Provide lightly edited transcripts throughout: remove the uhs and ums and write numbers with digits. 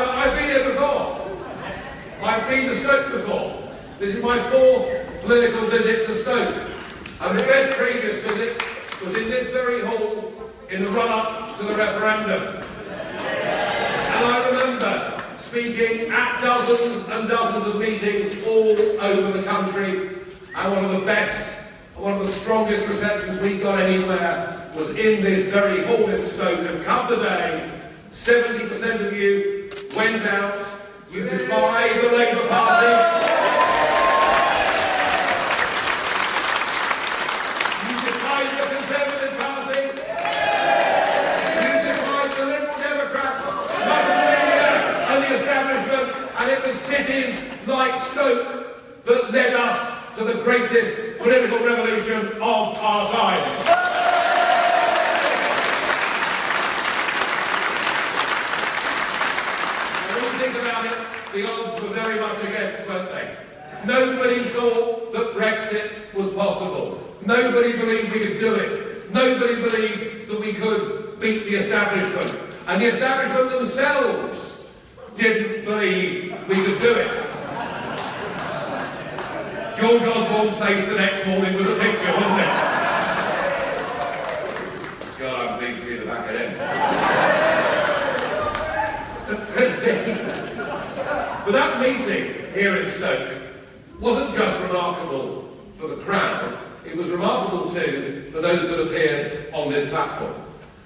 I've been here before. I've been to Stoke before. This is my 4th political visit to Stoke. And the best previous visit was in this very hall in the run-up to the referendum. And I remember speaking at dozens and dozens of meetings all over the country, and one of the best, one of the strongest receptions we got anywhere was in this very hall in Stoke. And come the day, 70% of you went out, you defied the Labour Party. Cities like Stoke that led us to the greatest political revolution of our times. When you think about it, the odds were very much against, weren't they? Nobody thought that Brexit was possible. Nobody believed we could do it. Nobody believed that we could beat the establishment. And the establishment themselves didn't believe we could do it. George Osborne's face the next morning was a picture, wasn't it? God, I'm pleased to see the back of him. But that meeting here in Stoke wasn't just remarkable for the crowd, it was remarkable too for those that appeared on this platform.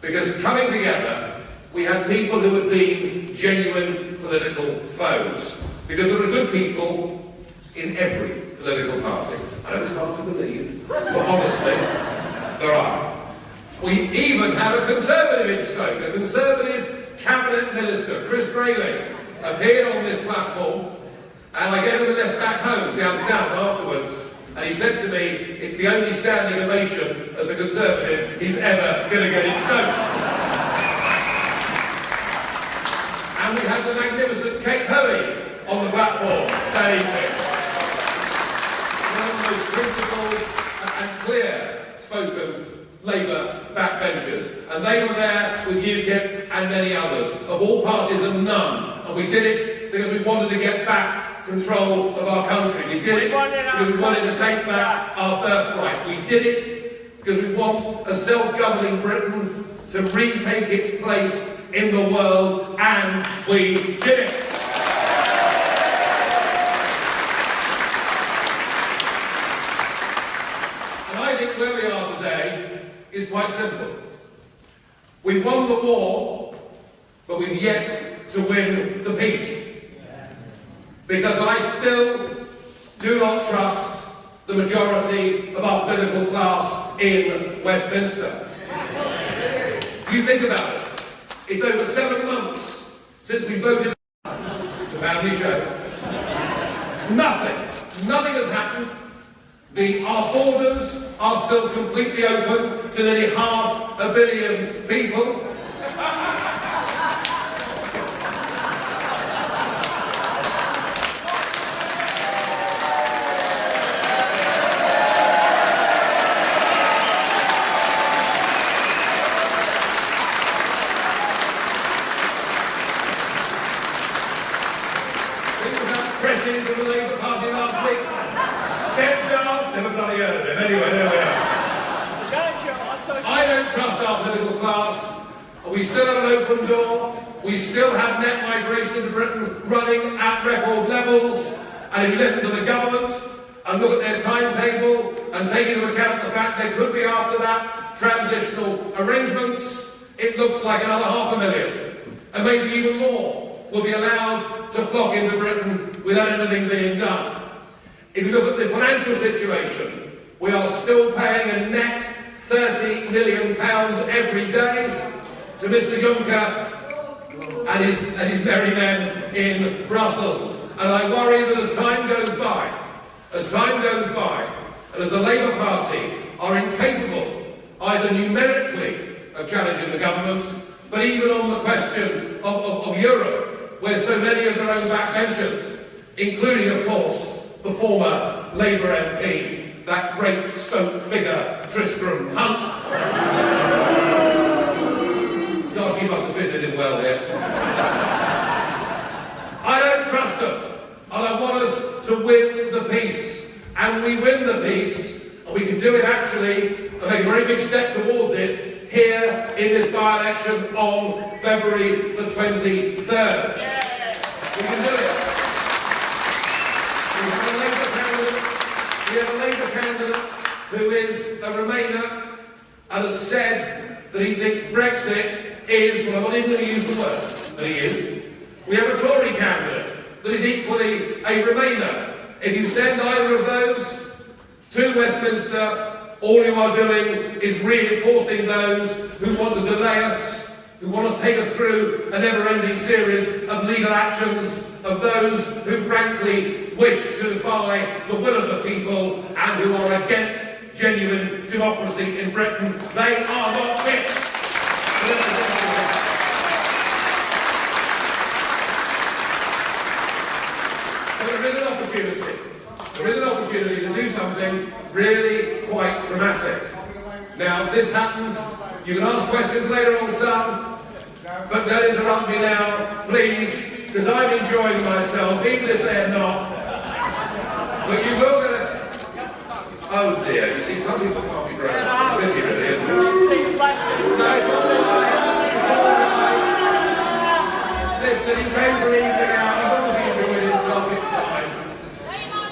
Because coming together, we had people who had been genuine political foes. Because there are good people in every political party. I know it's hard to believe, but honestly, there are. We even had a Conservative in Stoke, a Conservative Cabinet Minister, Chris Grayling, appeared on this platform, and I gave him a lift back home down south afterwards, and he said to me, it's the only standing ovation as a Conservative he's ever going to get in Stoke. And we had the magnificent Kate Hoey on the platform that evening. One of the most principled and clear-spoken Labour backbenchers. And they were there with UKIP and many others, of all parties and none. And we did it because we wanted to get back control of our country. We did it because we wanted to take back our birthright. We did it because we want a self-governing Britain to retake its place in the world, and we did it. And I think where we are today is quite simple. We won the war, but we've yet to win the peace. Because I still do not trust the majority of our political class in Westminster. You think about it. It's over 7 months since we voted. It's a family show. Nothing has happened. Our borders are still completely open to nearly 500 million people. President of the Labour Party last week. Seb Giles, never bloody heard of him. Anyway, there we are. I don't trust our political class. We still have an open door. We still have net migration into Britain running at record levels. And if you listen to the government and look at their timetable and take into account the fact there could be after that transitional arrangements, it looks like another 500,000, and maybe even more, will be allowed to flock into Britain without anything being done. If you look at the financial situation, we are still paying a net £30 million every day to Mr Juncker and his merry men in Brussels. And I worry that as time goes by, and as the Labour Party are incapable, either numerically of challenging the government, but even on the question of Europe, where so many of their own backbenchers, including, of course, the former Labour MP, that great Stoke figure, Tristram Hunt. Gosh, he must have fitted in well here. and we win the peace, and we can do it actually, and make a very big step towards it, here in this by-election on February the 23rd. We can do it. We have a Labour candidate who is a Remainer and has said that he thinks Brexit is, well, I'm not even going to use the word that he used. We have a Tory candidate that is equally a Remainer. If you send either of those to Westminster, all you are doing is reinforcing those who want to delay us, who want to take us through a never-ending series of legal actions, of those who frankly wish to defy the will of the people and who are against genuine democracy in Britain. They are not fit. But there is an opportunity. There is an opportunity to do something really quite dramatic. Now, this happens. You can ask questions later on, son, but don't interrupt me now, please, because I'm enjoying myself, even if they're not. But you will get a... Oh dear, you see, some people can't be grown up. It's busy, really, isn't it? Listen, he came for an evening out. As long as he enjoyed himself, it's fine.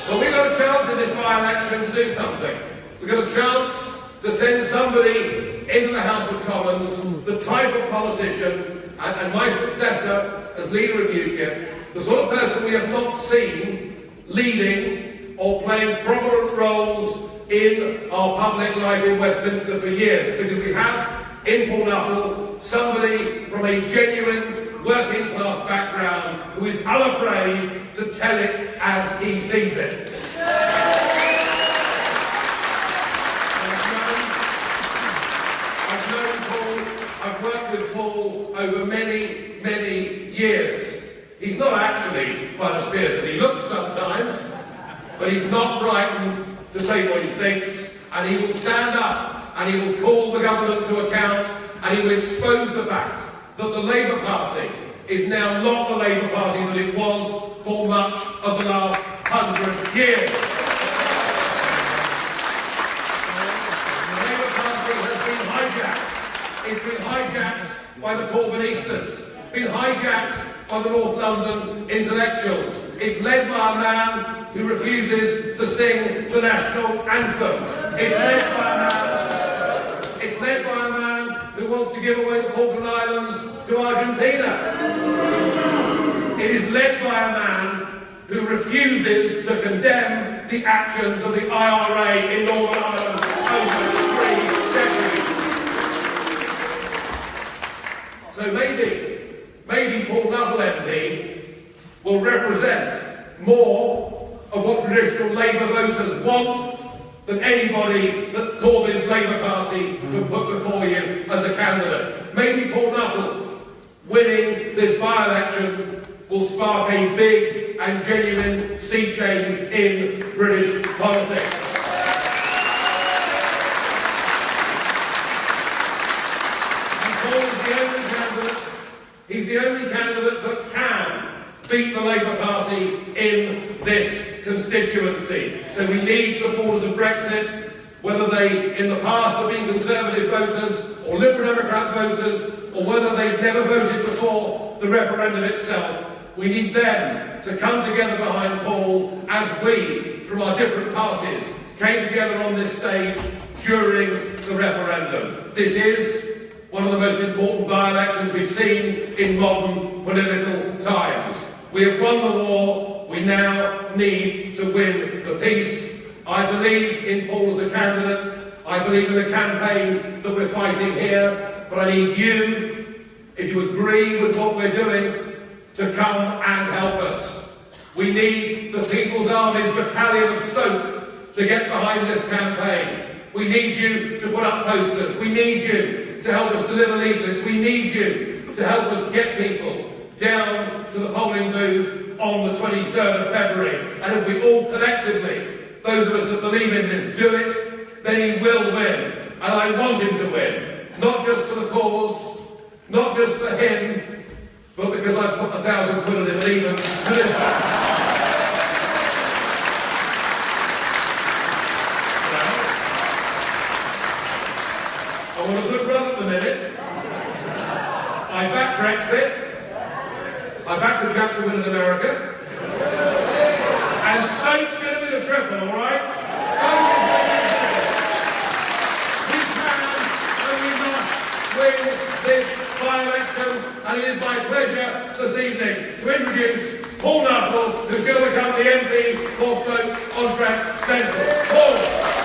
But we've got a chance in this by-election to do something. We've got a chance to send somebody into the House of Commons, the type of politician, and my successor as leader of UKIP, the sort of person we have not seen leading or playing prominent roles in our public life in Westminster for years, because we have in Paul Nuttall somebody from a genuine working class background who is unafraid to tell it as he sees it. I've worked with Paul over many, many years. He's not actually quite as fierce as he looks sometimes, but he's not frightened to say what he thinks, and he will stand up and he will call the government to account, and he will expose the fact that the Labour Party is now not the Labour Party that it was for much of the last 100 years. The Labour Party has been hijacked. It's been hijacked by the Corbynistas, been hijacked by the North London intellectuals. It's led by a man who refuses to sing the national anthem. It's led by a man who wants to give away the Falkland Islands to Argentina. It is led by a man who refuses to condemn the actions of the IRA in Northern Ireland over 3 decades. So maybe Paul Nuttall MP will represent more of what traditional Labour voters want than anybody that Corbyn's Labour Party can put before you as a candidate. Maybe Paul Nuttall winning this by-election will spark a big and genuine sea change in British politics. He's the only candidate that can beat the Labour Party in this constituency. So we need supporters of Brexit, whether they in the past have been Conservative voters or Liberal Democrat voters, or whether they've never voted before the referendum itself. We need them to come together behind Paul as we, from our different parties, came together on this stage during the referendum. This is one of the most important by-elections we've seen in modern political times. We have won the war, we now need to win the peace. I believe in Paul as a candidate, I believe in the campaign that we're fighting here, but I need you, if you agree with what we're doing, to come and help us. We need the People's Army's battalion of Stoke to get behind this campaign. We need you to put up posters. We need you to help us deliver leaflets. We need you to help us get people down to the polling booth on the 23rd of February. And if we all collectively, those of us that believe in this, do it, then he will win. And I want him to win. Not just for the cause, not just for him, but because I put 1,000 quid on him and even to this one. it. I backed the chap to win in America. And Stoke's going to be the triple, all right? Stoke is going to be the triple. We can and we must win this by-election, and it is my pleasure this evening to introduce Paul Nuttall, who's going to become the MP for Stoke-on-Trent Central. Paul.